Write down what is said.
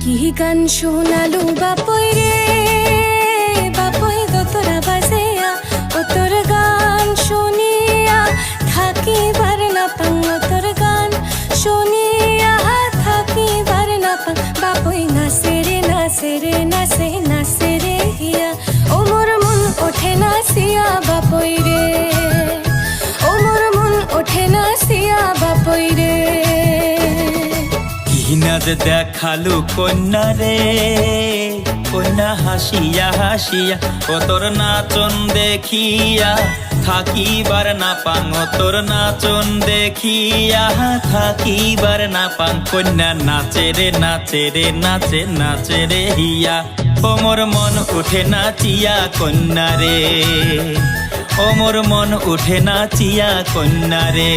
কি গান শোনালু বাপই রে বাপই দোতরা বাজেয়া ও তোর গান শুনিয়া থাকিবার না পাং ও তোর গান শুনিয়া থাকিবার না পাং বাপই নাচে রে নাচে রে নাচে নাচে রে হিয়া ও মোর মন ওঠে নাচিয়া বাপই রে ও মোর মন ওঠে নাচিয়া বাপই রে নাচ দেখালু কন্যা রে কন্যা হাসিয়া হাসিয়া ও তোর নাচন দেখিয়া থাকিবার না পাং ও তোর নাচন দেখিয়া থাকিবার না পাং কন্যা নাচে রে নাচে রে নাচে নাচে রে হিয়া ও মোর মন উঠে নাচিয়া কন্যা রে ও মোর মন উঠে নাচিয়া কন্যা রে।